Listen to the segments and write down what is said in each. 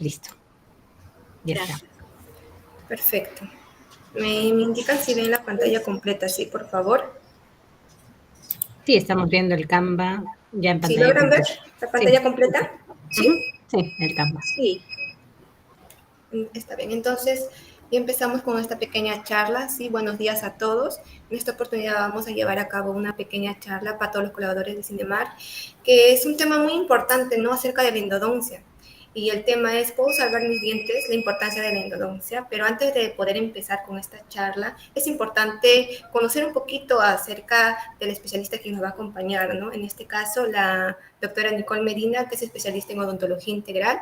Listo. Ya está. Gracias. Perfecto. Me indican si ven la pantalla completa, sí, por favor. Sí, estamos viendo el Canva ya en ¿Sí pantalla logran ver completa. la Sí. pantalla completa? ¿Sí? Sí, el Canva. Sí. Está bien, entonces ya empezamos con esta pequeña charla. Sí, buenos días a todos. En esta oportunidad vamos a llevar a cabo una pequeña charla para todos los colaboradores de Cinemar, que es un tema muy importante, ¿no? Acerca de la endodoncia. Y el tema es, ¿puedo salvar mis dientes? La importancia de la endodoncia. Pero antes de poder empezar con esta charla, es importante conocer un poquito acerca del especialista que nos va a acompañar, ¿no? En este caso, la doctora Nicole Medina, que es especialista en odontología integral,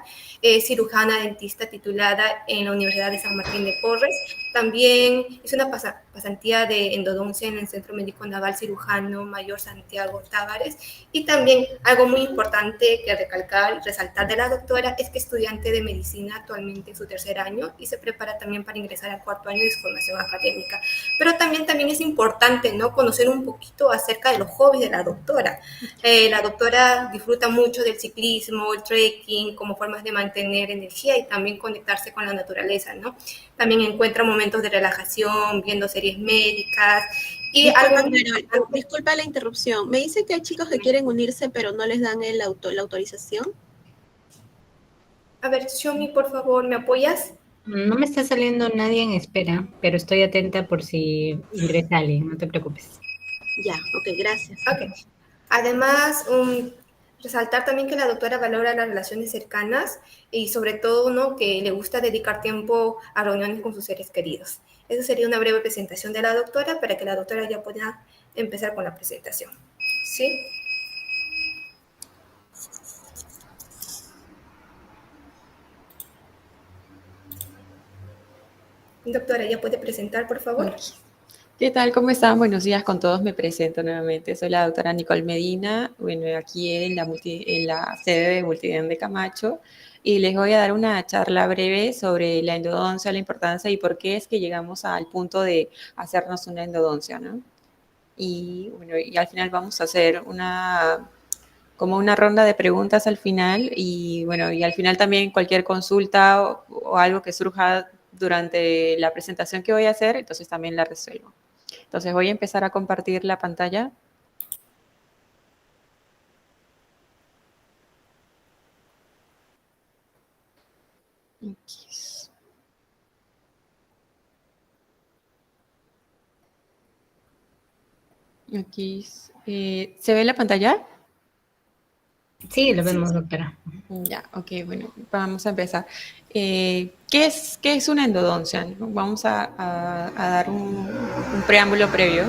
cirujana dentista titulada en la Universidad de San Martín de Porres. También hizo una pasantía de endodoncia en el Centro Médico Naval Cirujano Mayor Santiago Tábares. Y también algo muy importante que recalcar y resaltar de la doctora es que es estudiante de medicina actualmente en su tercer año y se prepara también para ingresar al cuarto año de su formación académica. Pero también es importante, ¿no? Conocer un poquito acerca de los hobbies de la doctora. La doctora disfruta mucho del ciclismo, el trekking, como formas de mantener energía y también conectarse con la naturaleza, ¿no? También encuentra momentos de relajación, viendo series médicas. Y disculpa, algo Carol, disculpa la interrupción. Me dicen que hay chicos que quieren unirse, pero no les dan la autorización. A ver, Xiaomi, por favor, ¿me apoyas? No me está saliendo nadie en espera, pero estoy atenta por si ingresa alguien, no te preocupes. Ya, ok, gracias. Ok. Además, resaltar también que la doctora valora las relaciones cercanas y sobre todo, ¿no? Que le gusta dedicar tiempo a reuniones con sus seres queridos. Eso sería una breve presentación de la doctora para que la doctora ya pueda empezar con la presentación. ¿Sí? Doctora, ¿ya puede presentar, por favor? Okay. ¿Qué tal? ¿Cómo están? Buenos días con todos. Me presento nuevamente. Soy la doctora Nicole Medina, bueno, aquí en la sede de Multident de Camacho, y les voy a dar una charla breve sobre la endodoncia, la importancia y por qué es que llegamos al punto de hacernos una endodoncia, ¿no? Y bueno, y al final vamos a hacer como una ronda de preguntas al final y bueno, y al final también cualquier consulta o algo que surja durante la presentación que voy a hacer, entonces también la resuelvo. Entonces voy a empezar a compartir la pantalla. Aquí, ¿se ve la pantalla? Sí, lo vemos, doctora. Ya, ok, bueno, vamos a empezar. ¿Qué es una endodoncia? Vamos a dar un preámbulo previo.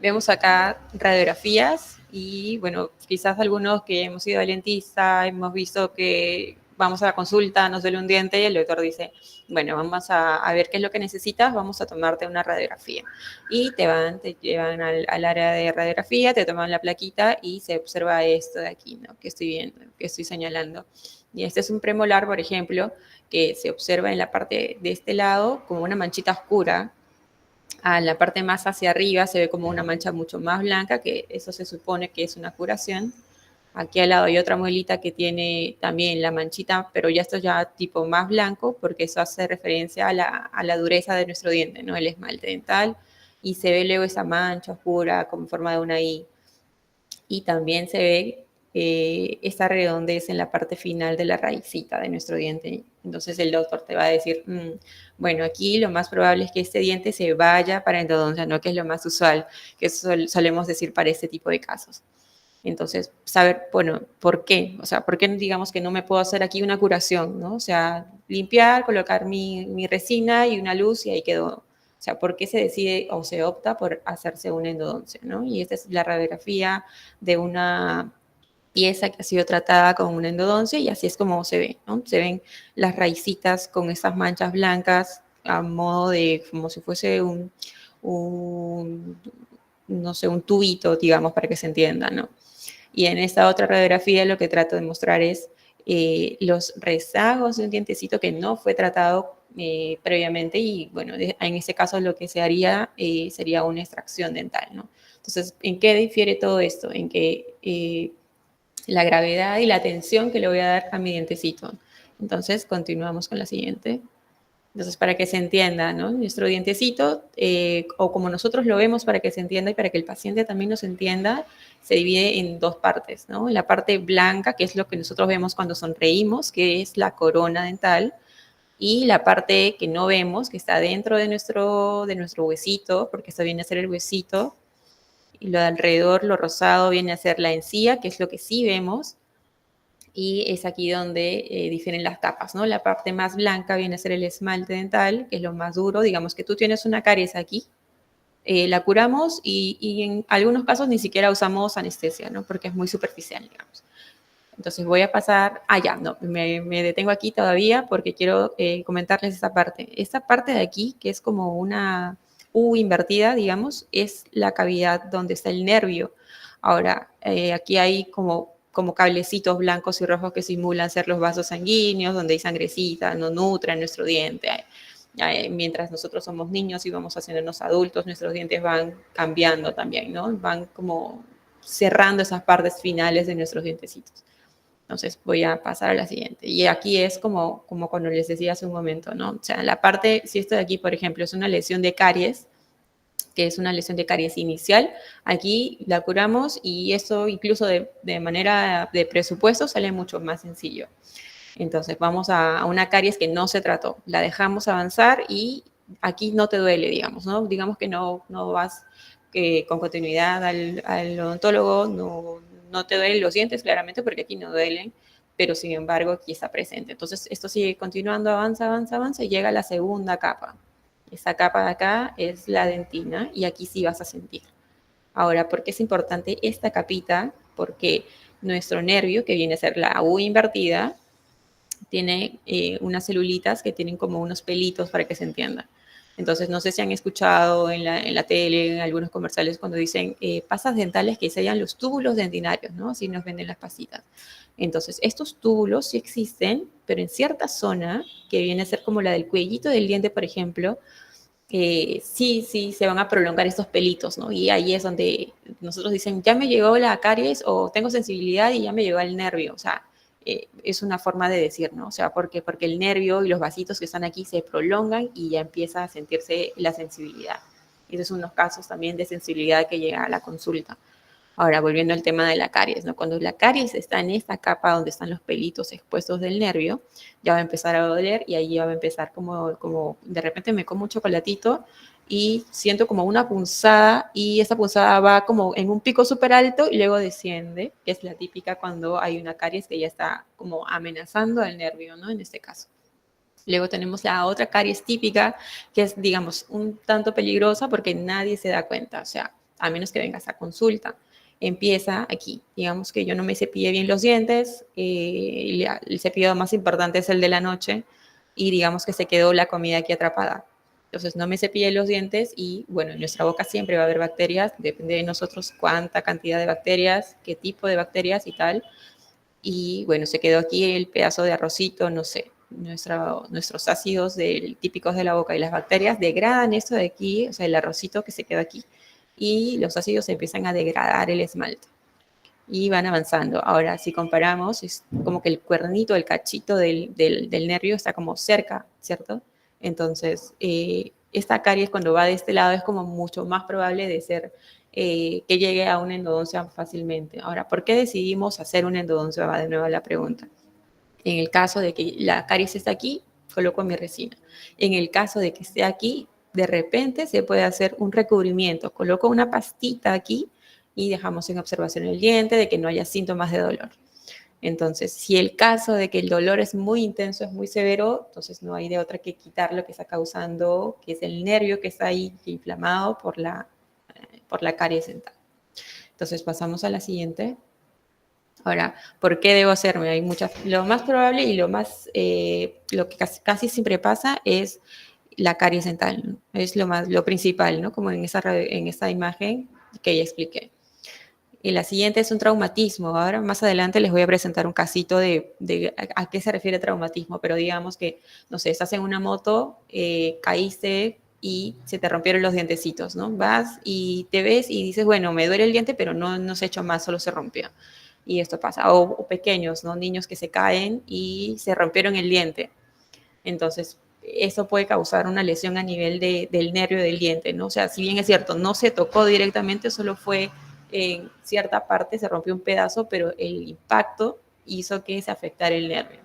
Vemos acá radiografías y, bueno, quizás algunos que hemos ido al dentista, hemos visto que vamos a la consulta, nos duele un diente y el doctor dice, bueno, vamos a ver qué es lo que necesitas, vamos a tomarte una radiografía. Y te llevan al área de radiografía, te toman la plaquita y se observa esto de aquí, ¿no? Que estoy viendo, que estoy señalando. Y este es un premolar, por ejemplo, que se observa en la parte de este lado como una manchita oscura. A la parte más hacia arriba se ve como una mancha mucho más blanca, que eso se supone que es una curación. Aquí al lado hay otra muelita que tiene también la manchita, pero ya esto ya tipo más blanco, porque eso hace referencia a la dureza de nuestro diente, ¿no? El esmalte dental. Y se ve luego esa mancha oscura como forma de una I. Y también se ve esta redondez en la parte final de la raicita de nuestro diente. Entonces el doctor te va a decir, bueno, aquí lo más probable es que este diente se vaya para endodoncia, no que es lo más usual, que solemos decir para este tipo de casos. Entonces, saber, bueno, ¿por qué? O sea, ¿por qué digamos que no me puedo hacer aquí una curación, ¿no? O sea, limpiar, colocar mi resina y una luz y ahí quedó. O sea, ¿por qué se decide o se opta por hacerse una endodoncia, ¿no? Y esta es la radiografía de una pieza que ha sido tratada con una endodoncia y así es como se ve, ¿no? Se ven las raicitas con estas manchas blancas a modo de, como si fuese no sé, un tubito, digamos, para que se entienda, ¿no? Y en esta otra radiografía lo que trato de mostrar es los rezagos de un dientecito que no fue tratado previamente y bueno, en este caso lo que se haría sería una extracción dental, ¿no? Entonces, ¿en qué difiere todo esto? En que la gravedad y la atención que le voy a dar a mi dientecito. Entonces, continuamos con la siguiente. Entonces, para que se entienda, ¿no? Nuestro dientecito, o como nosotros lo vemos para que se entienda y para que el paciente también nos entienda, se divide en dos partes, ¿no? La parte blanca, que es lo que nosotros vemos cuando sonreímos, que es la corona dental, y la parte que no vemos, que está dentro de nuestro huesito, porque esto viene a ser el huesito, y lo de alrededor, lo rosado, viene a ser la encía, que es lo que sí vemos, y es aquí donde difieren las capas, ¿no? La parte más blanca viene a ser el esmalte dental, que es lo más duro. Digamos que tú tienes una caries aquí, la curamos y en algunos casos ni siquiera usamos anestesia, ¿no? Porque es muy superficial, digamos. Entonces voy a pasar, ya, no, me detengo aquí todavía porque quiero comentarles esta parte. Esta parte de aquí, que es como una U invertida, digamos, es la cavidad donde está el nervio. Ahora, aquí hay como cablecitos blancos y rojos que simulan ser los vasos sanguíneos, donde hay sangrecita, no nutre nuestro diente. Mientras nosotros somos niños y vamos haciéndonos adultos, nuestros dientes van cambiando también, ¿no? Van como cerrando esas partes finales de nuestros dientecitos. Entonces voy a pasar a la siguiente. Y aquí es como cuando les decía hace un momento, ¿no? O sea, la parte, si esto de aquí, por ejemplo, es una lesión de caries, que es una lesión de caries inicial, aquí la curamos y eso incluso de manera de presupuesto sale mucho más sencillo. Entonces vamos a una caries que no se trató, la dejamos avanzar y aquí no te duele, digamos, ¿no? Digamos que no vas con continuidad al odontólogo, no te duelen los dientes, claramente, porque aquí no duelen, pero sin embargo aquí está presente. Entonces esto sigue continuando, avanza y llega a la segunda capa. Esta capa de acá es la dentina y aquí sí vas a sentir. Ahora, ¿por qué es importante esta capita? Porque nuestro nervio, que viene a ser la U invertida, tiene unas celulitas que tienen como unos pelitos para que se entienda. Entonces, no sé si han escuchado en la tele, en algunos comerciales, cuando dicen pasas dentales que sellan los túbulos dentinarios, ¿no? Así nos venden las pasitas. Entonces, estos túbulos sí existen, pero en cierta zona, que viene a ser como la del cuellito del diente, por ejemplo, sí se van a prolongar estos pelitos, ¿no? Y ahí es donde nosotros dicen, ya me llegó la caries o tengo sensibilidad y ya me llegó el nervio. O sea, es una forma de decir, ¿no? O sea, porque el nervio y los vasitos que están aquí se prolongan y ya empieza a sentirse la sensibilidad. Y esos son unos casos también de sensibilidad que llega a la consulta. Ahora, volviendo al tema de la caries, ¿no? Cuando la caries está en esta capa donde están los pelitos expuestos del nervio, ya va a empezar a doler y ahí ya va a empezar como de repente me como un chocolatito y siento como una punzada y esa punzada va como en un pico súper alto y luego desciende, que es la típica cuando hay una caries que ya está como amenazando al nervio, ¿no? En este caso. Luego tenemos la otra caries típica, que es, digamos, un tanto peligrosa porque nadie se da cuenta, o sea, a menos que vengas a consulta. Empieza aquí, digamos que yo no me cepillé bien los dientes, el cepillado más importante es el de la noche y digamos que se quedó la comida aquí atrapada. Entonces no me cepillé los dientes y bueno, en nuestra boca siempre va a haber bacterias, depende de nosotros cuánta cantidad de bacterias, qué tipo de bacterias y tal. Y bueno, se quedó aquí el pedazo de arrocito, no sé, nuestros ácidos típicos de la boca y las bacterias degradan esto de aquí, o sea, el arrocito que se queda aquí, y los ácidos empiezan a degradar el esmalte y van avanzando. Ahora, si comparamos, es como que el cuernito, el cachito del nervio está como cerca, ¿cierto? Entonces, esta caries cuando va de este lado es como mucho más probable de ser que llegue a una endodoncia fácilmente. Ahora, ¿por qué decidimos hacer una endodoncia? Va de nuevo a la pregunta. En el caso de que la caries está aquí, coloco mi resina. En el caso de que esté aquí, de repente se puede hacer un recubrimiento. Coloco una pastita aquí y dejamos en observación el diente de que no haya síntomas de dolor. Entonces, si el caso de que el dolor es muy intenso, es muy severo, entonces no hay de otra que quitar lo que está causando, que es el nervio que está ahí inflamado por la caries dental. Entonces, pasamos a la siguiente. Ahora, ¿por qué debo hacerme? Hay muchas. Lo más probable y lo que casi siempre pasa es la caries dental, ¿no? Es lo principal, ¿no? Como en esta imagen que ya expliqué. Y la siguiente es un traumatismo. Ahora, más adelante les voy a presentar un casito de a qué se refiere traumatismo, pero digamos que, no sé, estás en una moto, caíste y se te rompieron los dientecitos, ¿no? Vas y te ves y dices, bueno, me duele el diente, pero no se ha hecho más, solo se rompió. y esto pasa. O pequeños, ¿no? Niños que se caen y se rompieron el diente. Entonces, eso puede causar una lesión a nivel del nervio del diente, ¿no? O sea, si bien es cierto, no se tocó directamente, solo fue en cierta parte, se rompió un pedazo, pero el impacto hizo que se afectara el nervio.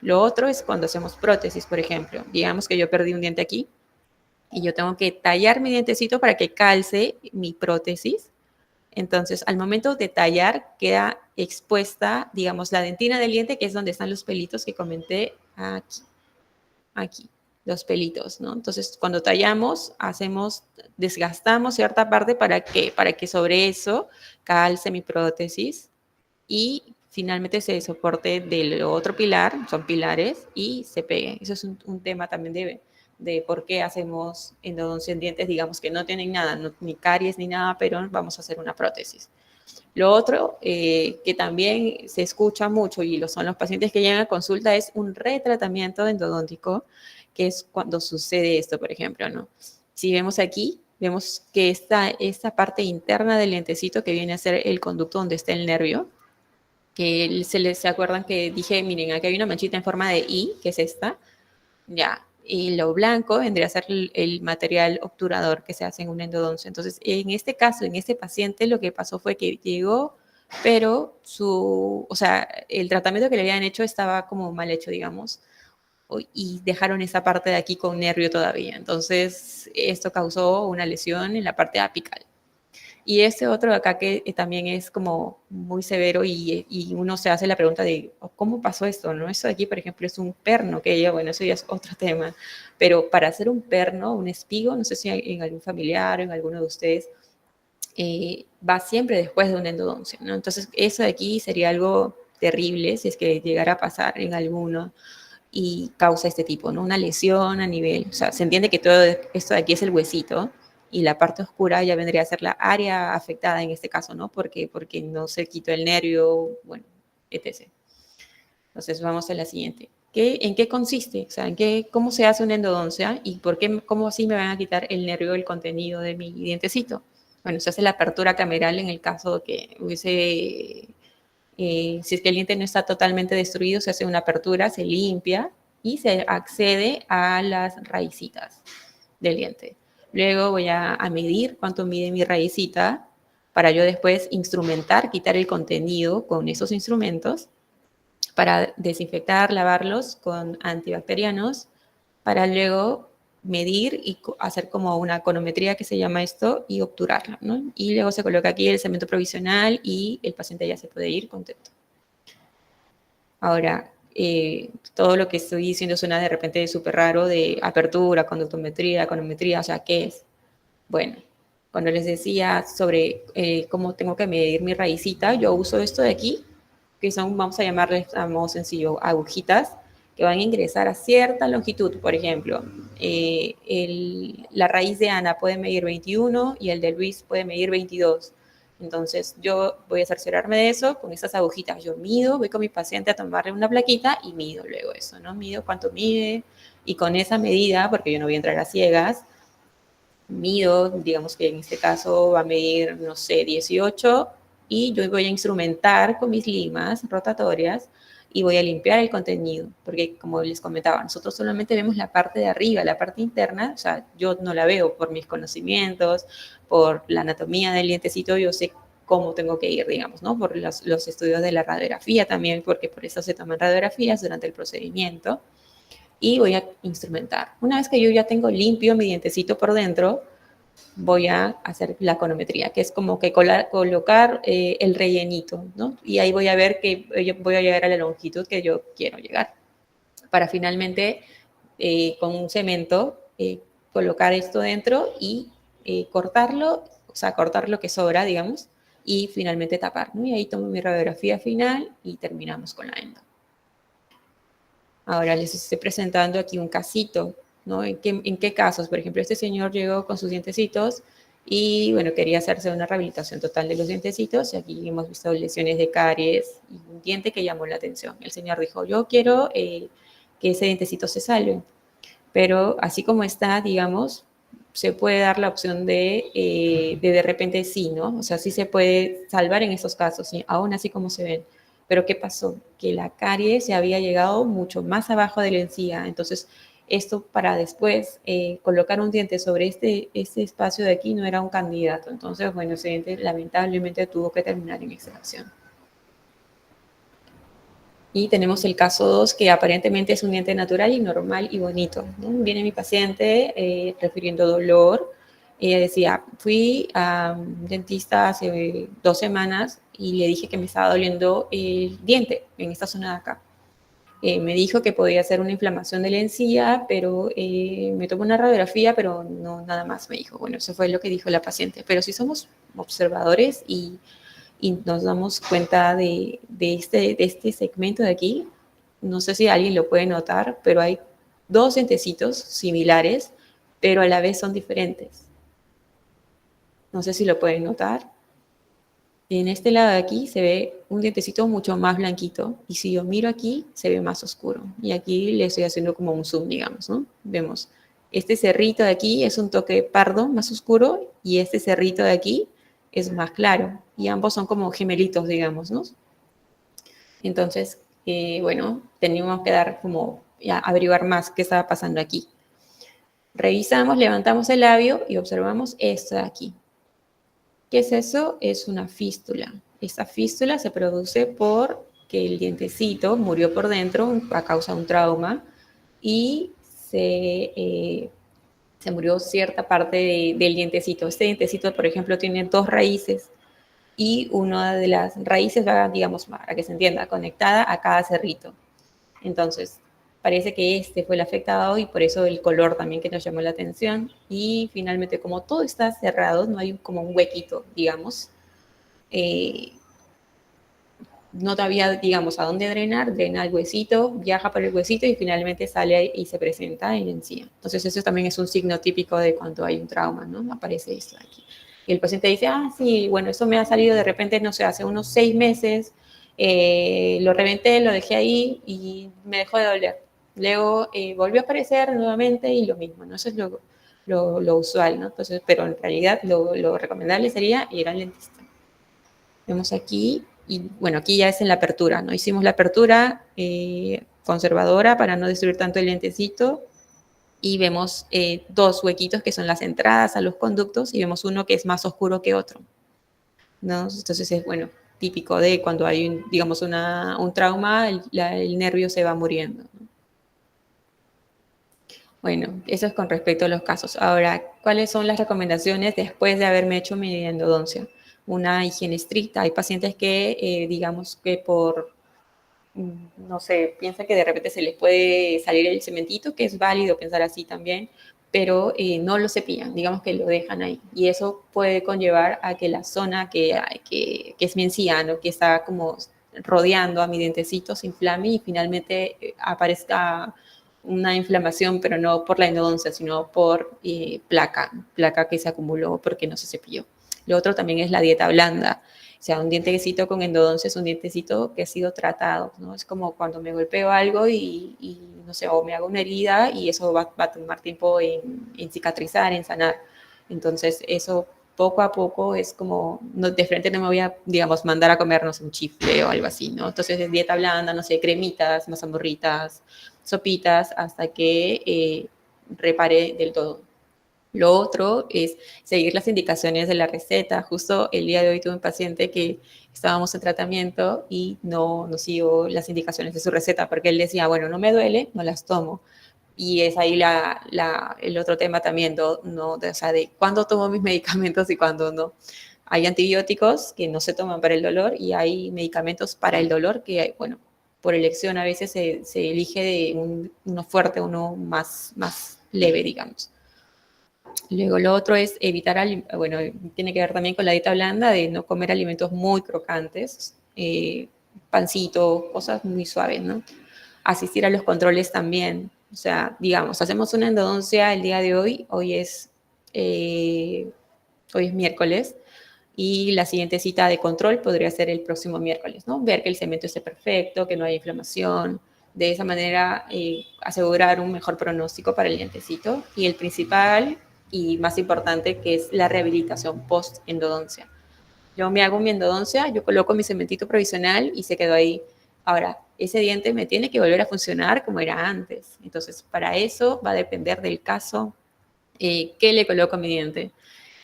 Lo otro es cuando hacemos prótesis, por ejemplo. Digamos que yo perdí un diente aquí y yo tengo que tallar mi dientecito para que calce mi prótesis. Entonces, al momento de tallar, queda expuesta, digamos, la dentina del diente, que es donde están los pelitos que comenté aquí, los pelitos, ¿no? Entonces, cuando tallamos, desgastamos cierta parte para que sobre eso calce mi prótesis y finalmente se soporte del otro pilar, son pilares, y se pegue. Eso es un tema también de por qué hacemos endodoncia en dientes, digamos que no tienen nada, ni caries ni nada, pero vamos a hacer una prótesis. Lo otro que también se escucha mucho y son los pacientes que llegan a consulta es un retratamiento endodóntico, que es cuando sucede esto, por ejemplo, ¿no? Si vemos aquí, vemos que esta parte interna del lentecito que viene a ser el conducto donde está el nervio, que se acuerdan que dije, miren, aquí hay una manchita en forma de I, que es esta, ya, y lo blanco vendría a ser el material obturador que se hace en una endodoncia. Entonces, en este caso, en este paciente, lo que pasó fue que llegó, pero o sea, el tratamiento que le habían hecho estaba como mal hecho, digamos, y dejaron esa parte de aquí con nervio todavía. Entonces, esto causó una lesión en la parte apical. Y este otro de acá que también es como muy severo y uno se hace la pregunta de ¿cómo pasó esto? ¿No? Eso de aquí, por ejemplo, es un perno, que ya, bueno, eso ya es otro tema. Pero para hacer un perno, un espigo, no sé si en algún familiar o en alguno de ustedes, va siempre después de una endodoncia, ¿no? Entonces, eso de aquí sería algo terrible si es que llegara a pasar en alguno y causa este tipo, ¿no? Una lesión a nivel, o sea, se entiende que todo esto de aquí es el huesito y la parte oscura ya vendría a ser la área afectada en este caso, ¿no? Porque no se quitó el nervio, bueno, etc. Entonces vamos a la siguiente. ¿En qué consiste? O sea, ¿cómo se hace una endodoncia y cómo así me van a quitar el nervio, el contenido de mi dientecito? Bueno, se hace la apertura cameral en el caso que hubiese si es que el diente no está totalmente destruido, se hace una apertura, se limpia y se accede a las raicitas del diente. Luego voy a medir cuánto mide mi raicita para yo después instrumentar, quitar el contenido con esos instrumentos para desinfectar, lavarlos con antibacterianos, para luego medir y hacer como una conometría que se llama esto y obturarla, ¿no? Y luego se coloca aquí el cemento provisional y el paciente ya se puede ir contento. Ahora, todo lo que estoy diciendo suena de repente súper raro de apertura, conductometría, conometría, o sea, ¿qué es? Bueno, cuando les decía sobre cómo tengo que medir mi raicita, yo uso esto de aquí, que son, vamos a llamarles a modo sencillo, agujitas, que van a ingresar a cierta longitud. Por ejemplo, la raíz de Ana puede medir 21 y el de Luis puede medir 22. Entonces, yo voy a cerciorarme de eso con esas agujitas. Yo mido, voy con mi paciente a tomarle una plaquita y mido luego eso, ¿no? Mido cuánto mide y con esa medida, porque yo no voy a entrar a ciegas, mido, digamos que en este caso va a medir, no sé, 18 y yo voy a instrumentar con mis limas rotatorias y voy a limpiar el contenido, porque como les comentaba, nosotros solamente vemos la parte de arriba, la parte interna, o sea, yo no la veo por mis conocimientos, por la anatomía del dientecito, yo sé cómo tengo que ir, digamos, ¿no? Por los estudios de la radiografía también, porque por eso se toman radiografías durante el procedimiento y voy a instrumentar. Una vez que yo ya tengo limpio mi dientecito por dentro, voy a hacer la conometría, que es como que colocar el rellenito, ¿no? Y ahí voy a ver que voy a llegar a la longitud que yo quiero llegar. Para finalmente, con un cemento, colocar esto dentro y cortarlo, o sea, cortar lo que sobra, digamos, y finalmente tapar, ¿no? Y ahí tomo mi radiografía final y terminamos con la endo. Ahora les estoy presentando aquí un casito, ¿no? ¿En qué casos? Por ejemplo, este señor llegó con sus dientecitos y, bueno, quería hacerse una rehabilitación total de los dientecitos y aquí hemos visto lesiones de caries y un diente que llamó la atención. El señor dijo, yo quiero que ese dientecito se salve, pero así como está, digamos, se puede dar la opción de repente sí, ¿no? O sea, sí se puede salvar en esos casos, ¿sí? Aún así como se ven. Pero ¿qué pasó? Que la caries se había llegado mucho más abajo de la encía. Entonces, esto para después colocar un diente sobre este espacio de aquí no era un candidato. Entonces, bueno, ese diente lamentablemente tuvo que terminar en extracción. Y tenemos el caso 2, que aparentemente es un diente natural y normal y bonito, ¿no? Viene mi paciente refiriendo dolor. Ella decía, fui a un dentista hace 2 semanas y le dije que me estaba doliendo el diente en esta zona de acá. Me dijo que podía ser una inflamación de la encía, pero me tomó una radiografía, pero no nada más, me dijo. Bueno, eso fue lo que dijo la paciente. Pero si somos observadores y nos damos cuenta de este segmento de aquí, no sé si alguien lo puede notar, pero hay 2 dientecitos similares, pero a la vez son diferentes. No sé si lo pueden notar. En este lado de aquí se ve un dientecito mucho más blanquito, y si yo miro aquí, se ve más oscuro. Y aquí le estoy haciendo como un zoom, digamos, ¿no? Vemos, este cerrito de aquí es un toque pardo, más oscuro, y este cerrito de aquí es más claro. Y ambos son como gemelitos, digamos, ¿no? Entonces, bueno, teníamos que dar como, ya, averiguar más qué estaba pasando aquí. Revisamos, levantamos el labio y observamos esto de aquí. ¿Qué es eso? Es una fístula. Esta fístula se produce porque el dientecito murió por dentro a causa de un trauma y se murió cierta parte del dientecito. Este dientecito, por ejemplo, tiene 2 raíces y una de las raíces va, digamos, para que se entienda, conectada a cada cerrito. Entonces, parece que este fue el afectado y por eso el color también que nos llamó la atención. Y finalmente, como todo está cerrado, no hay como un huequito, digamos, no todavía, digamos, a dónde drenar, drena el huesito, viaja por el huesito y finalmente sale y se presenta en la encía. Entonces, eso también es un signo típico de cuando hay un trauma, ¿no? Aparece esto aquí. Y el paciente dice, ah, sí, bueno, eso me ha salido de repente, no sé, hace unos 6 meses, lo reventé, lo dejé ahí y me dejó de doler. Luego volvió a aparecer nuevamente y lo mismo, ¿no? Eso es lo usual, ¿no? Entonces, pero en realidad lo recomendable sería ir al dentista. Vemos aquí, y bueno, aquí ya es en la apertura, ¿no? Hicimos la apertura conservadora para no destruir tanto el lentecito, y vemos 2 huequitos que son las entradas a los conductos, y vemos uno que es más oscuro que otro, ¿no? Entonces es, bueno, típico de cuando hay, digamos, un trauma, el nervio se va muriendo, ¿no? Bueno, eso es con respecto a los casos. Ahora, ¿cuáles son las recomendaciones después de haberme hecho mi endodoncia? Una higiene estricta. Hay pacientes que, digamos que no sé, piensan que de repente se les puede salir el cementito, que es válido pensar así también, pero no lo cepillan, digamos que lo dejan ahí. Y eso puede conllevar a que la zona que es mi encía, ¿no? Que está como rodeando a mi dientecito se inflame y finalmente aparezca una inflamación, pero no por la endodoncia, sino por placa que se acumuló porque no se cepilló. Lo otro también es la dieta blanda. O sea, un dientecito con endodoncia es un dientecito que ha sido tratado, ¿no? Es como cuando me golpeo algo y no sé, o me hago una herida y eso va a tomar tiempo en cicatrizar, en sanar. Entonces, eso poco a poco es como, no, de frente no me voy a, digamos, mandar a comernos un chifle o algo así, ¿no? Entonces, es dieta blanda, no sé, cremitas, mazamorritas, sopitas, hasta que repare del todo. Lo otro es seguir las indicaciones de la receta. Justo el día de hoy tuve un paciente que estábamos en tratamiento y no siguió las indicaciones de su receta porque él decía, bueno, no me duele, no las tomo. Y es ahí el otro tema también, o sea, de cuándo tomo mis medicamentos y cuándo no. Hay antibióticos que no se toman para el dolor y hay medicamentos para el dolor que, bueno, por elección a veces se elige de uno fuerte, uno más leve, digamos. Luego lo otro es evitar, bueno, tiene que ver también con la dieta blanda, de no comer alimentos muy crocantes, pancito, cosas muy suaves, ¿no? Asistir a los controles también. O sea, digamos, hacemos una endodoncia el día de hoy es miércoles, y la siguiente cita de control podría ser el próximo miércoles, ¿no? Ver que el cemento esté perfecto, que no haya inflamación. De esa manera asegurar un mejor pronóstico para el dientecito. Y el principal y más importante, que es la rehabilitación post-endodoncia. Yo me hago mi endodoncia, yo coloco mi cementito provisional y se quedó ahí. Ahora, ese diente me tiene que volver a funcionar como era antes. Entonces, para eso va a depender del caso, qué le coloco a mi diente.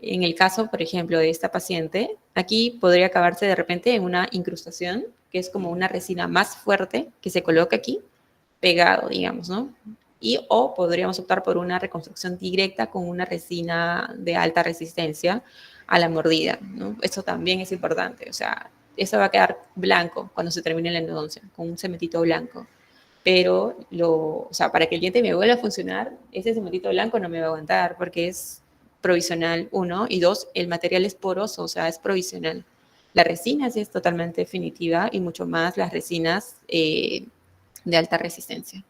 En el caso, por ejemplo, de esta paciente, aquí podría acabarse de repente en una incrustación, que es como una resina más fuerte que se coloca aquí, pegado, digamos, ¿no? O podríamos optar por una reconstrucción directa con una resina de alta resistencia a la mordida, ¿no? Eso también es importante, o sea, eso va a quedar blanco cuando se termine la endodoncia, con un cementito blanco. Pero, o sea, para que el diente me vuelva a funcionar, ese cementito blanco no me va a aguantar porque es provisional, uno, y dos, el material es poroso, o sea, es provisional. La resina sí es totalmente definitiva y mucho más las resinas de alta resistencia.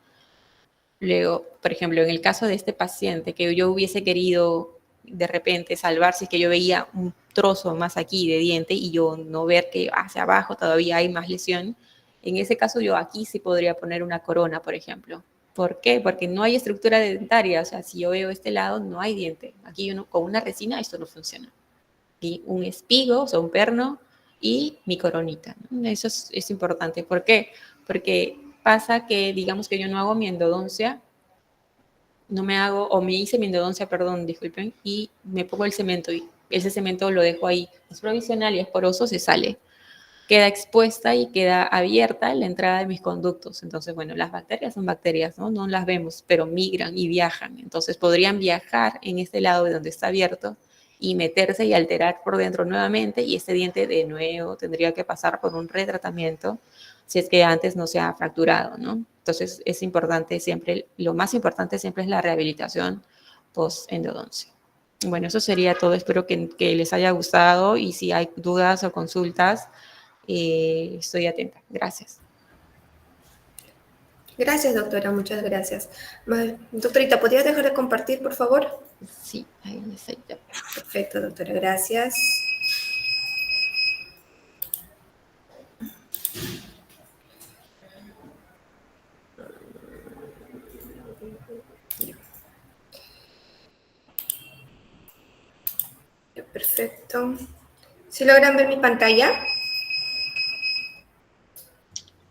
Luego, por ejemplo, en el caso de este paciente que yo hubiese querido de repente salvar, si es que yo veía un trozo más aquí de diente y yo no ver que hacia abajo todavía hay más lesión, en ese caso yo aquí sí podría poner una corona, por ejemplo. ¿Por qué? Porque no hay estructura dentaria, o sea, si yo veo este lado no hay diente. Aquí yo no, con una resina esto no funciona. Y un espigo, o sea, un perno y mi coronita, ¿no? Eso es importante. ¿Por qué? Porque pasa que, digamos que yo no hago mi endodoncia, no me hago, o me hice mi endodoncia, perdón, disculpen, y me pongo el cemento y ese cemento lo dejo ahí, es provisional y es poroso, se sale. Queda expuesta y queda abierta la entrada de mis conductos. Entonces, bueno, las bacterias son bacterias, ¿no? No las vemos, pero migran y viajan. Entonces, podrían viajar en este lado de donde está abierto y meterse y alterar por dentro nuevamente y este diente de nuevo tendría que pasar por un retratamiento si es que antes no se ha fracturado, ¿no? Entonces, es importante siempre, lo más importante siempre es la rehabilitación post-endodoncia. Bueno, eso sería todo. Espero que les haya gustado y si hay dudas o consultas, estoy atenta. Gracias. Gracias, doctora, muchas gracias. Doctorita, ¿podrías dejar de compartir, por favor? Sí, ahí está. Perfecto, doctora, gracias. Perfecto. ¿Sí logran ver mi pantalla?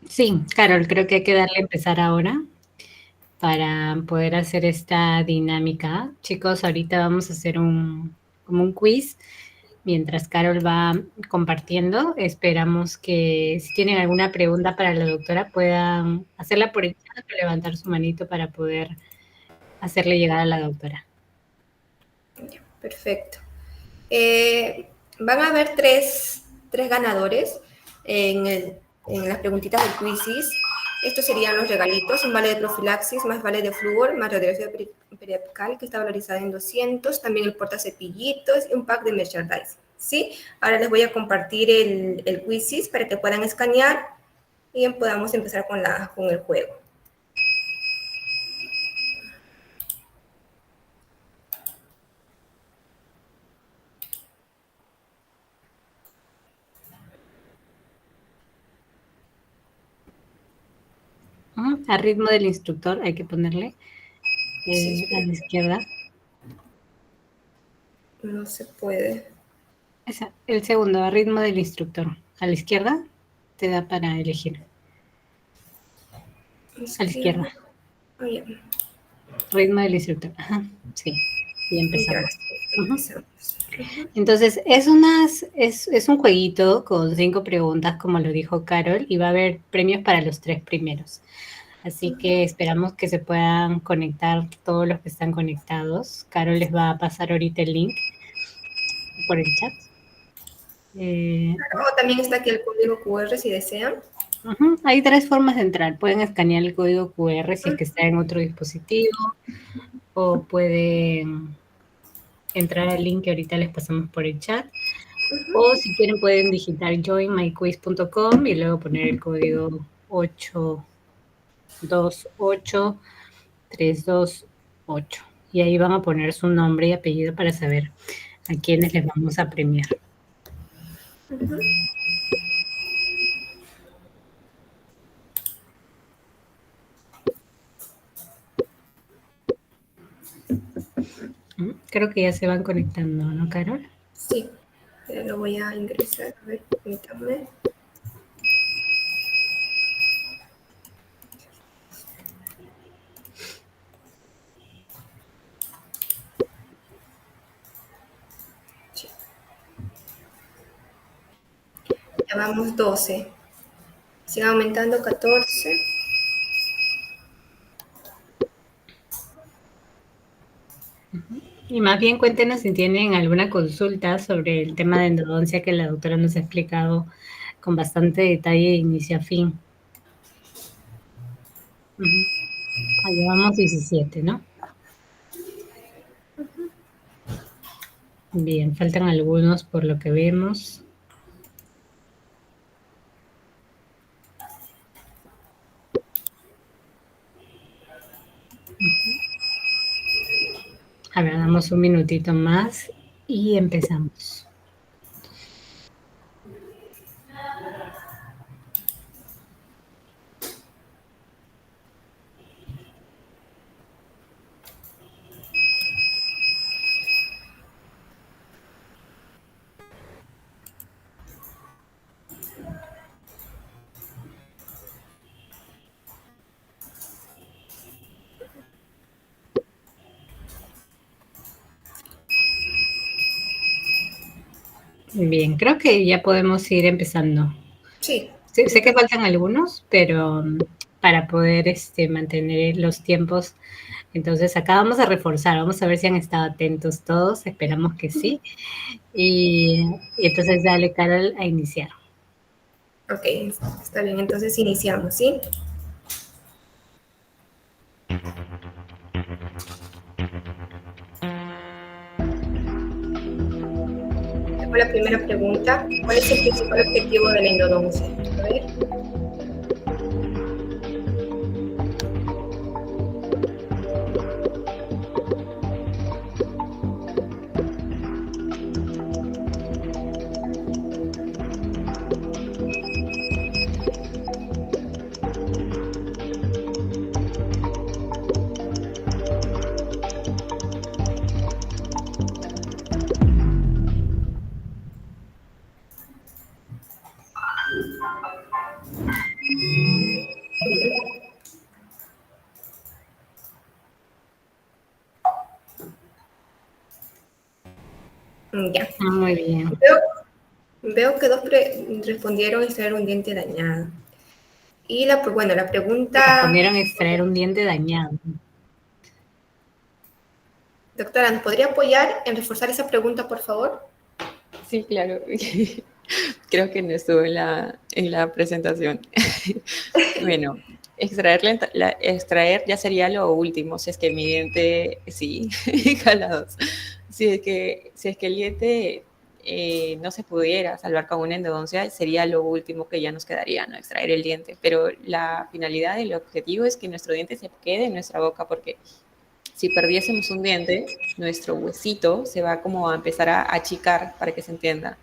Sí, Carol, creo que hay que darle a empezar ahora para poder hacer esta dinámica. Chicos, ahorita vamos a hacer como un quiz mientras Carol va compartiendo. Esperamos que si tienen alguna pregunta para la doctora puedan hacerla por el chat o levantar su manito para poder hacerle llegar a la doctora. Perfecto. Van a haber tres ganadores en las preguntitas del Quizzes. Estos serían los regalitos, un vale de profilaxis, más vale de flúor, más radiografía periapical, que está valorizada en 200, también el portacepillitos y un pack de merchandise, ¿sí? Ahora les voy a compartir el Quizzes para que puedan escanear y podamos empezar con el juego. A ritmo del instructor hay que ponerle a la izquierda. No se puede. El segundo, a ritmo del instructor. A la izquierda te da para elegir. A la izquierda. Oh, bien. Ritmo del instructor. Ajá, sí. Y empezamos. Empezamos. Entonces, es un jueguito con 5 preguntas, como lo dijo Carol, y va a haber premios para los 3 primeros. Así que esperamos que se puedan conectar todos los que están conectados. Carol les va a pasar ahorita el link por el chat. También está aquí el código QR si desean. Hay 3 formas de entrar. Pueden escanear el código QR si es que está en otro dispositivo, o pueden entrar al link que ahorita les pasamos por el chat. O si quieren pueden digitar joinmyquiz.com y luego poner el código 828328. Y ahí van a poner su nombre y apellido para saber a quiénes les vamos a premiar. Creo que ya se van conectando, ¿no, Carol? Sí, pero lo voy a ingresar. A ver, permítanme. Sí. Ya vamos 12. Sigue aumentando 14. Y más bien cuéntenos si tienen alguna consulta sobre el tema de endodoncia que la doctora nos ha explicado con bastante detalle de inicio a fin. Allá vamos 17, ¿no? Bien, faltan algunos por lo que vemos. A ver, damos un minutito más y empezamos. Bien, creo que ya podemos ir empezando. Sí. Sí, sé que faltan algunos, pero para poder mantener los tiempos, entonces acá vamos a reforzar, vamos a ver si han estado atentos todos, esperamos que sí. Y entonces dale, Carol, a iniciar. Ok, está bien. Entonces iniciamos, ¿sí? Fue la primera pregunta. ¿Cuál es el principal objetivo de la endodoncia? A ver. Ya. Muy bien. Veo que dos respondieron extraer un diente dañado. Y la pregunta... Respondieron extraer un diente dañado. Doctora, ¿nos podría apoyar en reforzar esa pregunta, por favor? Sí, claro. Creo que no estuvo en la presentación. Bueno, extraer ya sería lo último, si es que mi diente, sí, jalados. Si es que el diente no se pudiera salvar con una endodoncia, sería lo último que ya nos quedaría, ¿no? Extraer el diente. Pero la finalidad y el objetivo es que nuestro diente se quede en nuestra boca, porque si perdiésemos un diente, nuestro huesito se va como a empezar a achicar, para que se entienda.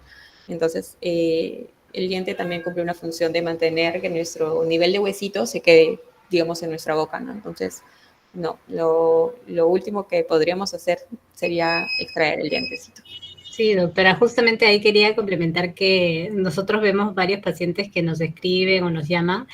Entonces, el diente también cumple una función de mantener que nuestro nivel de huesito se quede, digamos, en nuestra boca, ¿no? Entonces, no, lo último que podríamos hacer sería extraer el dientecito. Sí, doctora, justamente ahí quería complementar que nosotros vemos varios pacientes que nos escriben o nos llaman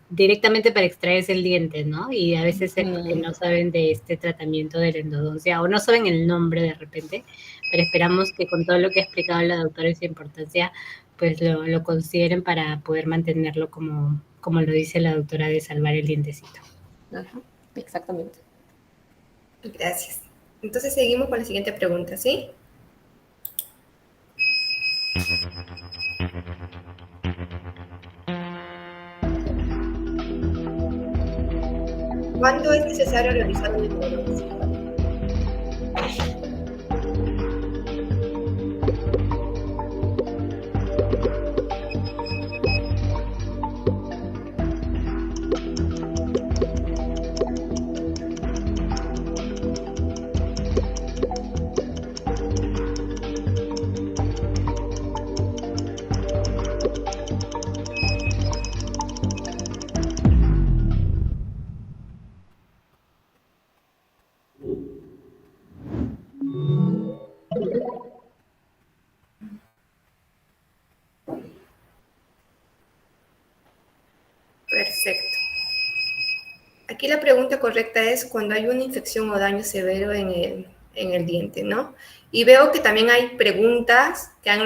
directamente para extraerse el diente, ¿no? Y a veces es porque no saben de este tratamiento de la endodoncia o no saben el nombre de repente, pero esperamos que con todo lo que ha explicado la doctora y su importancia, pues lo consideren para poder mantenerlo como lo dice la doctora, de salvar el dientecito. Ajá, exactamente. Gracias. Entonces seguimos con la siguiente pregunta, ¿sí? ¿Cuándo es necesario realizar una endodoncia? Aquí la pregunta correcta es cuando hay una infección o daño severo en el diente, ¿no? Y veo que también hay preguntas que han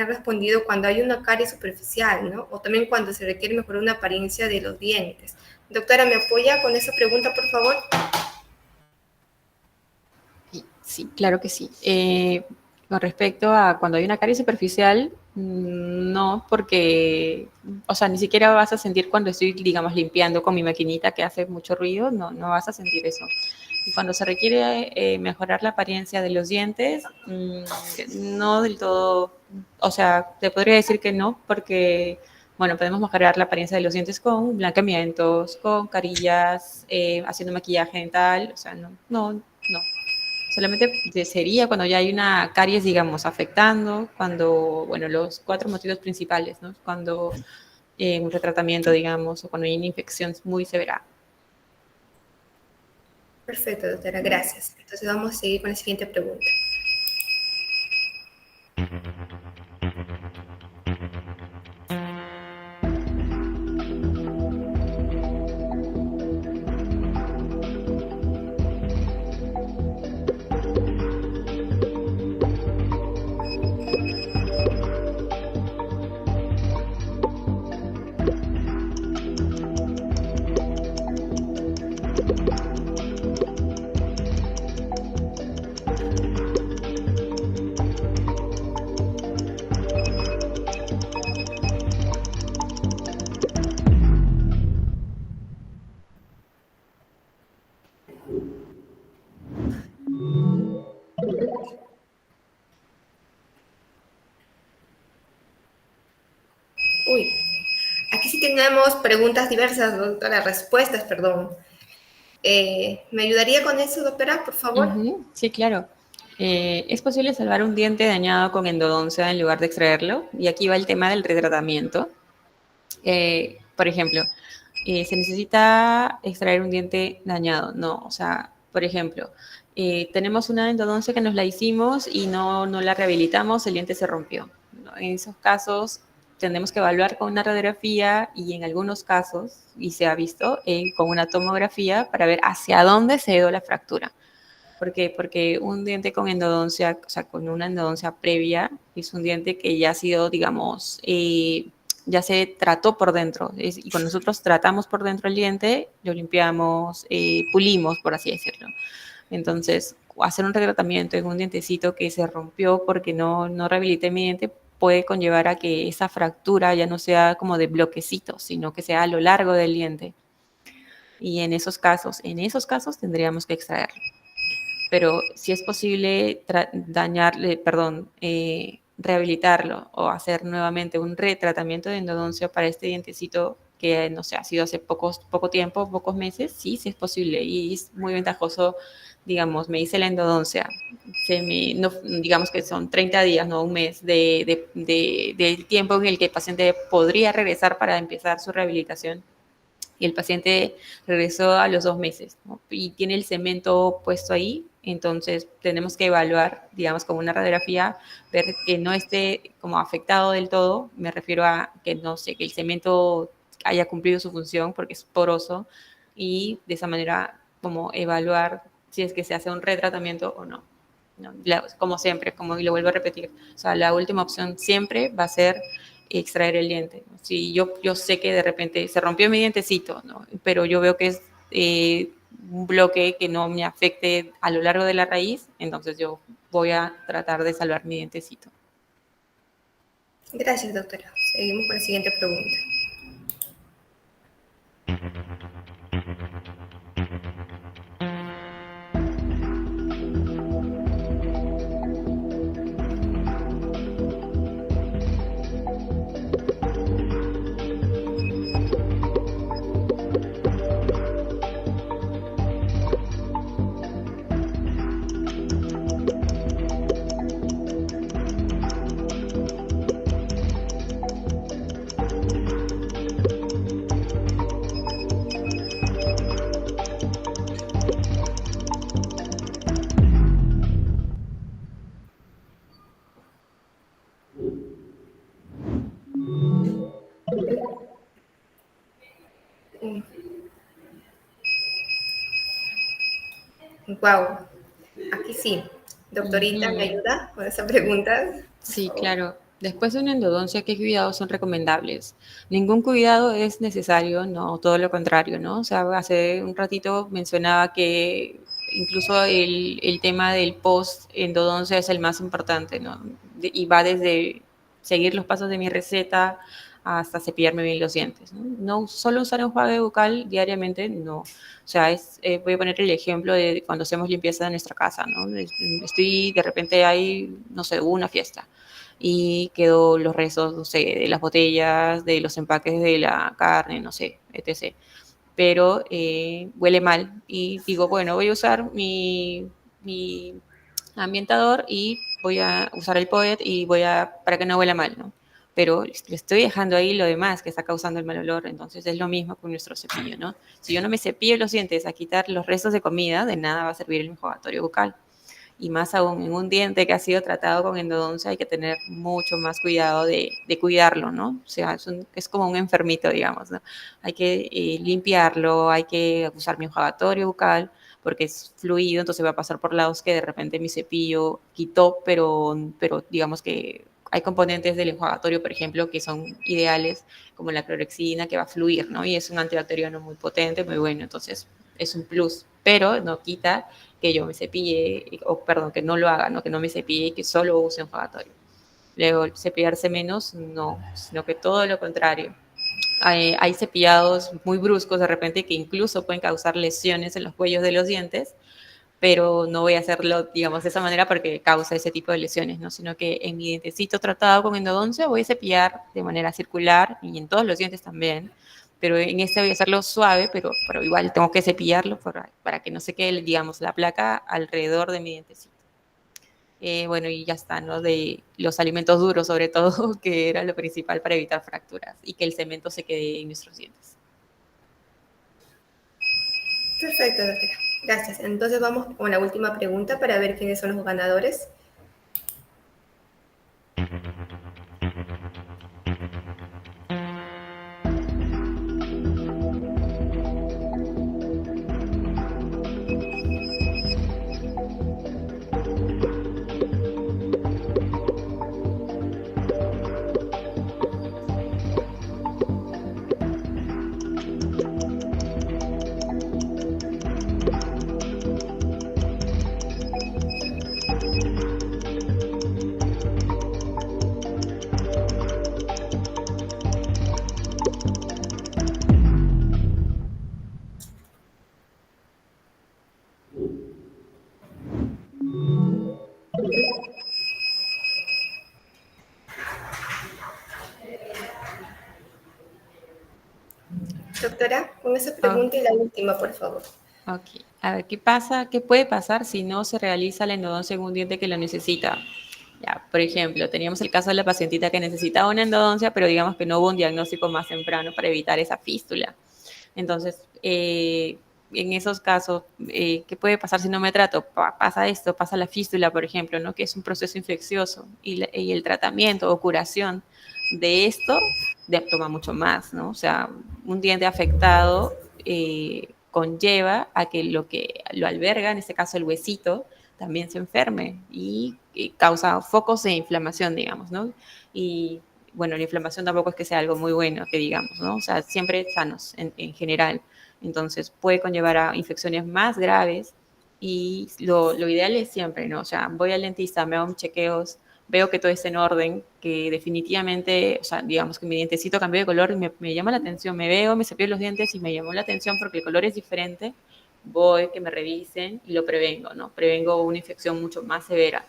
respondido cuando hay una caries superficial, ¿no? O también cuando se requiere mejorar una apariencia de los dientes. Doctora, ¿me apoya con esa pregunta, por favor? Sí, claro que sí. Con respecto a cuando hay una caries superficial, no, porque, o sea, ni siquiera vas a sentir cuando estoy, digamos, limpiando con mi maquinita que hace mucho ruido, no vas a sentir eso. Y cuando se requiere mejorar la apariencia de los dientes, no del todo, o sea, te podría decir que no, porque, bueno, podemos mejorar la apariencia de los dientes con blanqueamientos, con carillas, haciendo maquillaje dental, o sea, no. Solamente sería cuando ya hay una caries, digamos, afectando, cuando, bueno, los 4 motivos principales, ¿no? Cuando un retratamiento, digamos, o cuando hay una infección muy severa. Perfecto, doctora, gracias. Entonces vamos a seguir con la siguiente pregunta. Uy, aquí sí tenemos preguntas diversas, doctora, respuestas, perdón. ¿Me ayudaría con eso, doctora, por favor? Sí, claro. ¿Es posible salvar un diente dañado con endodoncia en lugar de extraerlo? Y aquí va el tema del retratamiento. Por ejemplo, ¿se necesita extraer un diente dañado? No, o sea, por ejemplo, tenemos una endodoncia que nos la hicimos y no la rehabilitamos, el diente se rompió, ¿no? En esos casos tendremos que evaluar con una radiografía y en algunos casos, y se ha visto, con una tomografía para ver hacia dónde se dio la fractura. ¿Por qué? Porque un diente con endodoncia, o sea, con una endodoncia previa, es un diente que ya ha sido, digamos, ya se trató por dentro. Y cuando nosotros tratamos por dentro el diente, lo limpiamos, pulimos, por así decirlo. Entonces, hacer un retratamiento en un dientecito que se rompió porque no rehabilité mi diente puede conllevar a que esa fractura ya no sea como de bloquecitos, sino que sea a lo largo del diente. Y en esos casos tendríamos que extraerlo. Pero si es posible rehabilitarlo o hacer nuevamente un retratamiento de endodoncia para este dientecito que, no sé, ha sido hace poco tiempo, pocos meses, sí es posible y es muy ventajoso, digamos, me hice la endodoncia, digamos que son 30 días, no un mes, del tiempo en el que el paciente podría regresar para empezar su rehabilitación. Y el paciente regresó a los 2 meses, ¿no? Y tiene el cemento puesto ahí, entonces tenemos que evaluar, digamos, como una radiografía, ver que no esté como afectado del todo, me refiero a que no sé, que el cemento haya cumplido su función porque es poroso y de esa manera como evaluar si es que se hace un retratamiento o no. Como siempre, como lo vuelvo a repetir, o sea, la última opción siempre va a ser extraer el diente. Si yo sé que de repente se rompió mi dientecito, ¿no? Pero yo veo que es un bloque que no me afecte a lo largo de la raíz, entonces yo voy a tratar de salvar mi dientecito. Gracias, doctora. Seguimos con la siguiente pregunta. Wow, aquí sí. Doctorita, ¿me Ujú. ayuda con esa pregunta? Por Sí, favor. claro. Después de una endodoncia, ¿qué cuidados son recomendables? Ningún cuidado es necesario, no, todo lo contrario, ¿no? O sea, hace un ratito mencionaba que incluso el tema del post-endodoncia es el más importante, ¿no? Y va desde seguir los pasos de mi receta hasta cepillarme bien los dientes, ¿no? No solo usar enjuague bucal diariamente, no. O sea, voy a poner el ejemplo de cuando hacemos limpieza de nuestra casa, ¿no? Estoy, de repente hay, no sé, hubo una fiesta y quedó los restos, no sé, de las botellas, de los empaques de la carne, no sé, etc. Pero huele mal y digo, bueno, voy a usar mi ambientador y voy a usar el Poet y para que no huela mal, ¿no? Pero le estoy dejando ahí lo demás que está causando el mal olor, entonces es lo mismo con nuestro cepillo, ¿no? Si yo no me cepillo los dientes a quitar los restos de comida, de nada va a servir el enjuagatorio bucal. Y más aún en un diente que ha sido tratado con endodoncia hay que tener mucho más cuidado de cuidarlo, ¿no? O sea, es como un enfermito, digamos, ¿no? Hay que limpiarlo, hay que usar mi enjuagatorio bucal porque es fluido, entonces va a pasar por lados que de repente mi cepillo quitó, pero digamos que hay componentes del enjuagatorio, por ejemplo, que son ideales, como la clorexidina, que va a fluir, ¿no? Y es un antibacteriano muy potente, muy bueno, entonces es un plus, pero no quita que yo me cepille, o perdón, que no lo haga, ¿no? Que no me cepille y que solo use enjuagatorio. Luego, cepillarse menos, no, sino que todo lo contrario. Hay cepillados muy bruscos de repente que incluso pueden causar lesiones en los cuellos de los dientes, pero no voy a hacerlo, digamos, de esa manera porque causa ese tipo de lesiones, ¿no? Sino que en mi dientecito tratado con endodoncia voy a cepillar de manera circular y en todos los dientes también, pero en este voy a hacerlo suave, pero igual tengo que cepillarlo para que no se quede, digamos, la placa alrededor de mi dientecito. Bueno, y ya está, ¿no? De los alimentos duros, sobre todo, que era lo principal para evitar fracturas y que el cemento se quede en nuestros dientes. Perfecto, doctora. Gracias. Entonces vamos con la última pregunta para ver quiénes son los ganadores. Doctora, con esa Oh, pregunta y la última, por favor. ok. A ver, ¿qué pasa? ¿Qué puede pasar si no se realiza la endodoncia en un diente que lo necesita? Ya, por ejemplo, teníamos el caso de la pacientita que necesitaba una endodoncia, pero digamos que no hubo un diagnóstico más temprano para evitar esa fístula. Entonces, en esos casos, ¿qué puede pasar si no me trato? Pasa esto, pasa la fístula, por ejemplo, ¿no? Que es un proceso infeccioso y el tratamiento o curación de esto toma mucho más, ¿no? O sea, un diente afectado conlleva a que lo alberga, en este caso el huesito, también se enferme y causa focos de inflamación, digamos, ¿no? Y bueno, la inflamación tampoco es que sea algo muy bueno, que digamos, ¿no? O sea, siempre sanos en general. Entonces puede conllevar a infecciones más graves y lo ideal es siempre, ¿no? O sea, voy al dentista, me hago mis chequeos, veo que todo está en orden, que definitivamente, o sea, digamos que mi dientecito cambió de color y me llama la atención, me veo, me cepillo los dientes y me llamó la atención porque el color es diferente, voy, que me revisen y lo prevengo, ¿no? Prevengo una infección mucho más severa.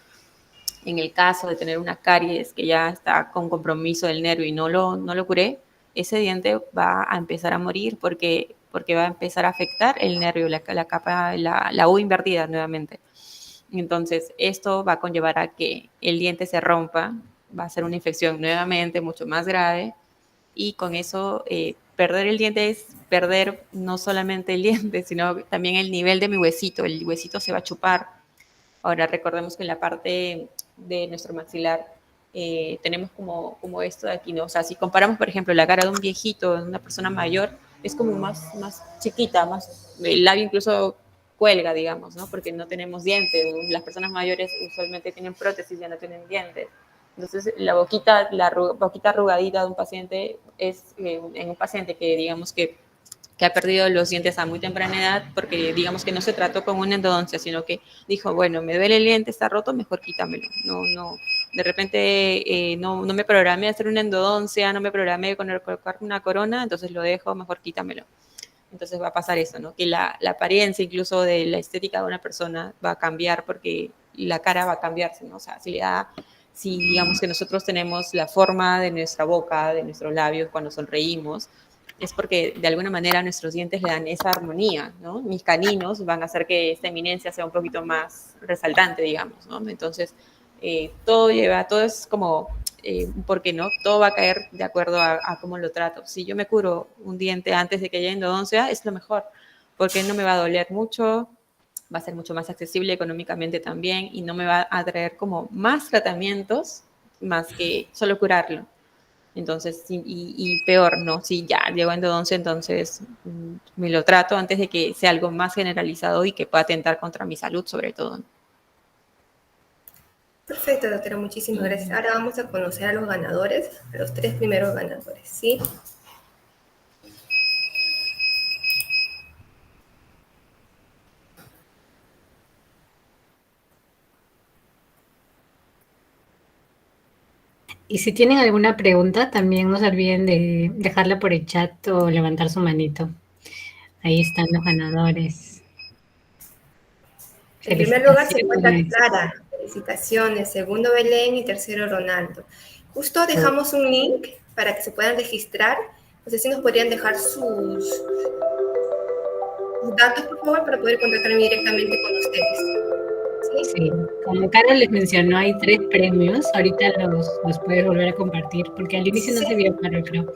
En el caso de tener una caries que ya está con compromiso del nervio y no lo curé, ese diente va a empezar a morir porque va a empezar a afectar el nervio, la capa, la U invertida nuevamente. Entonces, esto va a conllevar a que el diente se rompa, va a ser una infección nuevamente mucho más grave y con eso perder el diente es perder no solamente el diente, sino también el nivel de mi huesito. El huesito se va a chupar. Ahora, recordemos que en la parte de nuestro maxilar tenemos como esto de aquí, ¿no? O sea, si comparamos, por ejemplo, la cara de un viejito, de una persona mayor, es como más chiquita, el labio incluso cuelga, digamos, ¿no? Porque no tenemos dientes. Las personas mayores usualmente tienen prótesis, ya no tienen dientes. Entonces, boquita arrugadita de un paciente es en un paciente que, digamos, que ha perdido los dientes a muy temprana edad, porque digamos que no se trató con una endodoncia, sino que dijo, bueno, me duele el diente, está roto, mejor quítamelo. No, de repente no me programé a hacer una endodoncia, no me programé con colocar una corona, entonces lo dejo, mejor quítamelo. Entonces va a pasar eso, ¿no? Que la apariencia incluso de la estética de una persona va a cambiar porque la cara va a cambiarse, ¿no? O sea, si digamos que nosotros tenemos la forma de nuestra boca, de nuestros labios cuando sonreímos, es porque de alguna manera nuestros dientes le dan esa armonía, ¿no? Mis caninos van a hacer que esta eminencia sea un poquito más resaltante, digamos, ¿no? Entonces, todo es como, porque no, todo va a caer de acuerdo a cómo lo trato. Si yo me curo un diente antes de que haya endodoncia, es lo mejor, porque no me va a doler mucho, va a ser mucho más accesible económicamente también y no me va a traer como más tratamientos más que solo curarlo. Entonces, y peor, ¿no? Si ya llegó endodoncia, entonces me lo trato antes de que sea algo más generalizado y que pueda atentar contra mi salud, sobre todo. Perfecto, doctora, muchísimas gracias. Ahora vamos a conocer a los ganadores, a los 3 primeros ganadores, ¿sí? Y si tienen alguna pregunta, también no se olviden de dejarla por el chat o levantar su manito. Ahí están los ganadores. En primer lugar se encuentra Felicitaciones. Clara, felicitaciones. Segundo, Belén y tercero, Ronaldo. Justo dejamos un link para que se puedan registrar. No sé si nos podrían dejar sus datos, por favor, para poder contactarme directamente con ustedes. ¿Sí? Sí, como Carol les mencionó, hay 3 premios. Ahorita los puedes volver a compartir, porque al inicio no se vio, Carol, creo.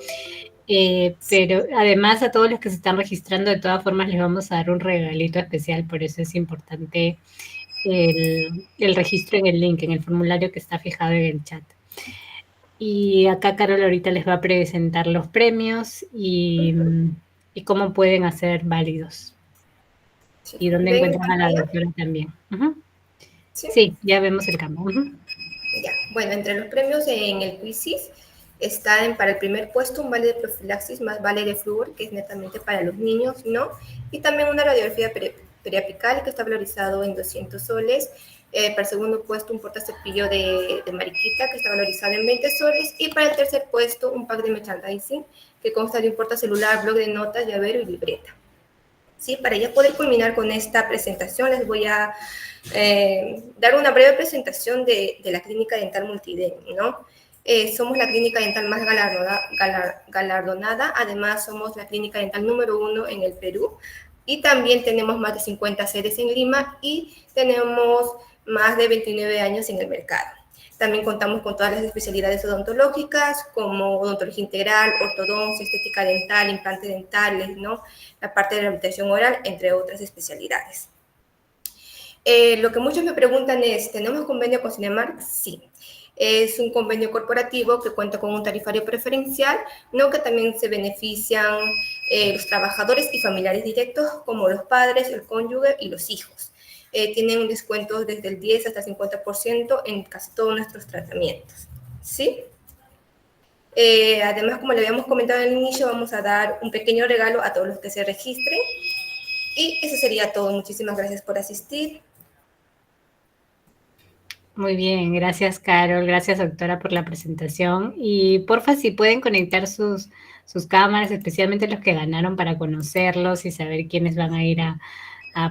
Pero además a todos los que se están registrando, de todas formas les vamos a dar un regalito especial, por eso es importante el registro en el link, en el formulario que está fijado en el chat. Y acá Carol ahorita les va a presentar los premios y cómo pueden hacer válidos. Sí. Y dónde ¿Ven encuentran a la pantalla? doctora también. Uh-huh. ¿Sí? Sí, ya vemos el campo. Uh-huh. Ya. Bueno, entre los premios en el Quizzes está para el primer puesto un vale de profilaxis más vale de flúor, que es netamente para los niños, ¿no? Y también una radiografía periapical que está valorizado en 200 soles. Para el segundo puesto un portacepillo de mariquita que está valorizado en 20 soles. Y para el tercer puesto un pack de merchandising que consta de un portacelular, blog de notas, llavero y libreta. ¿Sí? Para ya poder culminar con esta presentación les voy a dar una breve presentación de la Clínica Dental Multident, ¿no? Somos la clínica dental más galardonada, además somos la clínica dental número 1 en el Perú y también tenemos más de 50 sedes en Lima y tenemos más de 29 años en el mercado. También contamos con todas las especialidades odontológicas como odontología integral, ortodoncia, estética dental, implantes dentales, ¿no? La parte de rehabilitación oral, entre otras especialidades. Lo que muchos me preguntan es, ¿tenemos convenio con Cinemark? Sí. Es un convenio corporativo que cuenta con un tarifario preferencial, ¿no? Que también se benefician los trabajadores y familiares directos, como los padres, el cónyuge y los hijos. Tienen un descuento desde el 10 hasta el 50% en casi todos nuestros tratamientos, ¿sí? Además, como le habíamos comentado al inicio, vamos a dar un pequeño regalo a todos los que se registren. Y eso sería todo. Muchísimas gracias por asistir. Muy bien, gracias Carol, gracias doctora por la presentación y porfa si pueden conectar sus cámaras, especialmente los que ganaron para conocerlos y saber quiénes van a ir a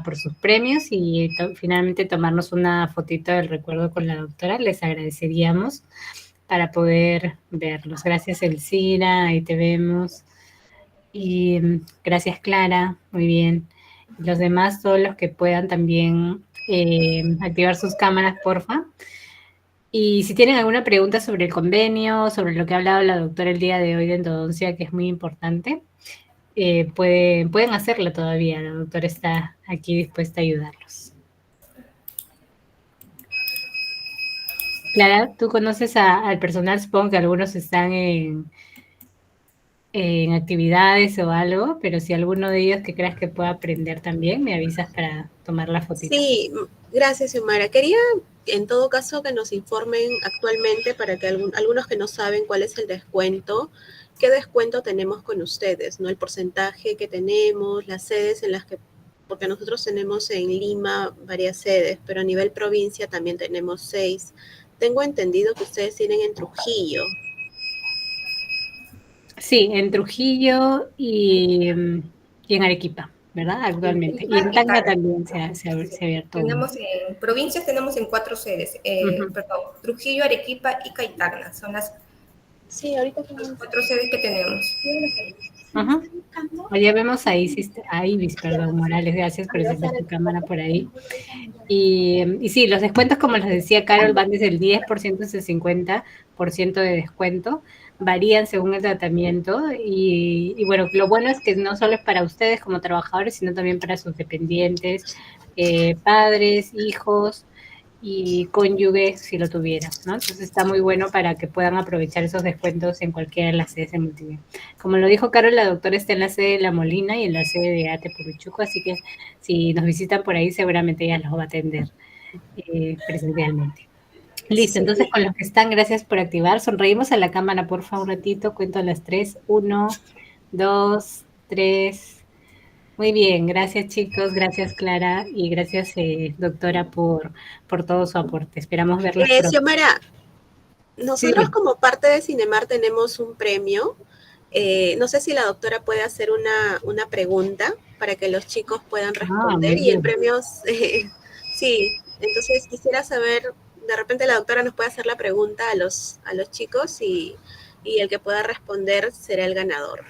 por sus premios y finalmente tomarnos una fotito del recuerdo con la doctora, les agradeceríamos para poder verlos. Gracias Elcira, ahí te vemos y gracias Clara, muy bien. Y los demás, todos los que puedan también activar sus cámaras, porfa. Y si tienen alguna pregunta sobre el convenio, sobre lo que ha hablado la doctora el día de hoy de endodoncia, que es muy importante, pueden hacerlo todavía. La doctora está aquí dispuesta a ayudarlos. Clara, ¿tú conoces al personal? Supongo que algunos están en actividades o algo, pero si alguno de ellos que creas que pueda aprender también, me avisas para tomar la fotito. Sí, gracias, Xiomara. Quería, en todo caso, que nos informen actualmente para que algunos que no saben cuál es el descuento, qué descuento tenemos con ustedes, ¿no? El porcentaje que tenemos, las sedes en las que, porque nosotros tenemos en Lima varias sedes, pero a nivel provincia también tenemos 6. Tengo entendido que ustedes tienen en Trujillo. Sí, en Trujillo y en Arequipa, ¿verdad? Actualmente. Y en Tacna también se ha abierto uno. Tenemos en provincias, tenemos en 4 sedes, perdón, Trujillo, Arequipa y Tacna. Son las Sí, ahorita 4 sedes que tenemos. Ajá. Ya vemos a Ibis, perdón, Morales, gracias por encender tu cámara por ahí. Y sí, los descuentos, como les decía Carol, van desde el 10% hasta el 50% de descuento, varían según el tratamiento y bueno, lo bueno es que no solo es para ustedes como trabajadores, sino también para sus dependientes, padres, hijos y cónyuges si lo tuvieran, ¿no? Entonces está muy bueno para que puedan aprovechar esos descuentos en cualquiera de las sedes de Multimedia. Como lo dijo Carol, la doctora está en la sede de La Molina y en la sede de Ate Puruchuco, así que si nos visitan por ahí seguramente ella los va a atender presencialmente. Listo, entonces con los que están, gracias por activar. Sonreímos a la cámara, por favor, un ratito. Cuento a las 3. 1, 2, 3. Muy bien, gracias chicos, gracias Clara y gracias doctora por todo su aporte. Esperamos verlos pronto. Xiomara, Sí, nosotros como parte de Cinemar tenemos un premio. No sé si la doctora puede hacer una pregunta para que los chicos puedan responder. muy Y el bien. premio, sí, entonces quisiera saber, de repente la doctora nos puede hacer la pregunta a los chicos y el que pueda responder será el ganador.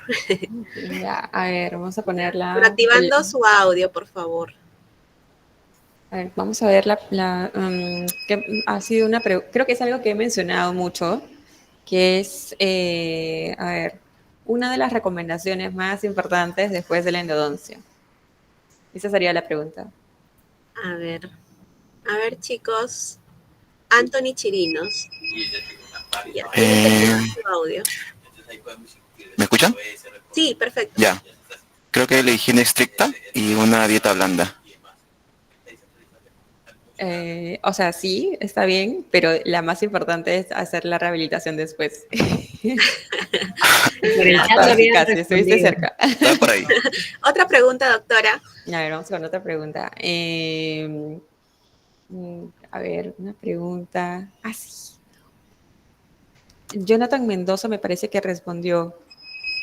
Ya, a ver, vamos a ponerla. Pero activando su audio, por favor. A ver, vamos a ver que ha sido una pregunta, creo que es algo que he mencionado mucho, que es, a ver, una de las recomendaciones más importantes después de la endodoncia. Esa sería la pregunta. A ver, chicos, Anthony Chirinos. Ya, su audio. ¿Me escuchan? Sí, perfecto. Ya. Creo que la higiene estricta y una dieta blanda. O sea, sí, está bien, pero la más importante es hacer la rehabilitación después. Por el chat lo habían Casi, estuviste respondido. cerca. Está por ahí. Otra pregunta, doctora. A ver, vamos con otra pregunta. A ver, una pregunta. Ah, sí. Jonathan Mendoza me parece que respondió.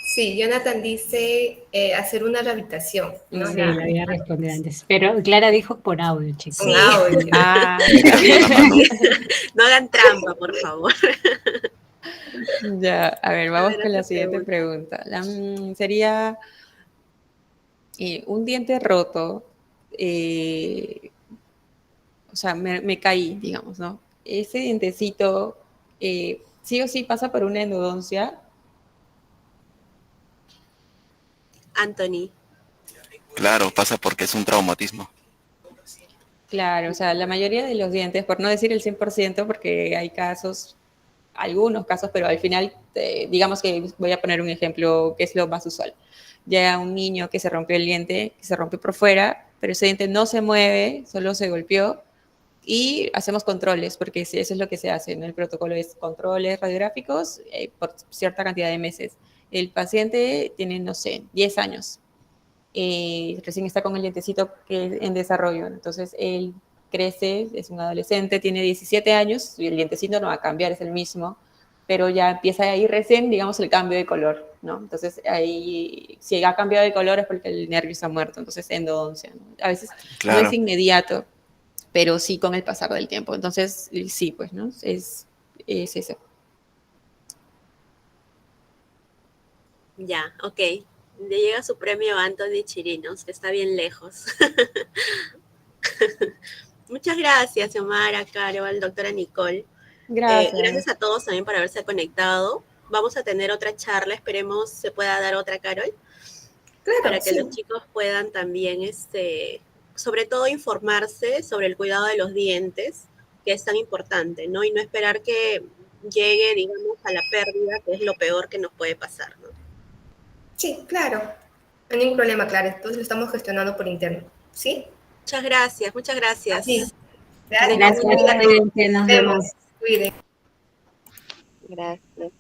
Sí, Jonathan dice hacer una rehabilitación, ¿no? Sí, lo había respondido antes. Pero Clara dijo por audio, chicos. Con audio. Ah, Mira, la mano. No hagan trampa, por favor. ya, a ver, vamos ver, con la otra siguiente pregunta. Sería un diente roto, o sea, me caí, digamos, ¿no? Ese dientecito sí o sí pasa por una endodoncia. Anthony. Claro, pasa porque es un traumatismo. Claro, o sea, la mayoría de los dientes, por no decir el 100%, porque hay casos, algunos casos, pero al final, digamos que voy a poner un ejemplo que es lo más usual. Ya un niño que se rompió el diente, que se rompió por fuera, pero ese diente no se mueve, solo se golpeó, y hacemos controles, porque eso es lo que se hace, ¿no? El protocolo es controles radiográficos por cierta cantidad de meses. El paciente tiene, no sé, 10 años, recién está con el dientecito en desarrollo, entonces él crece, es un adolescente, tiene 17 años y el dientecito no va a cambiar, es el mismo, pero ya empieza ahí recién, digamos, el cambio de color, ¿no? Entonces ahí, si ha cambiado de color es porque el nervio está muerto, entonces endodoncia, ¿no? A veces Claro. no es inmediato, pero sí con el pasar del tiempo, entonces sí, pues, ¿no? Es eso. Ya, ok. Le llega su premio a Anthony Chirinos, que está bien lejos. Muchas gracias, Xiomara, Carol, doctora Nicole. Gracias. Gracias a todos también por haberse conectado. Vamos a tener otra charla, esperemos se pueda dar otra, Carol, Claro, para que sí. los chicos puedan también, sobre todo, informarse sobre el cuidado de los dientes, que es tan importante, ¿no? Y no esperar que llegue, digamos, a la pérdida, que es lo peor que nos puede pasar, ¿no? Sí, claro. No hay ningún problema, claro. Entonces lo estamos gestionando por interno. ¿Sí? Muchas gracias, muchas gracias. Sí. Que tengan Gracias. buen Gracias, día. cuídense, nos Nos vemos. vemos. Cuídense. Gracias.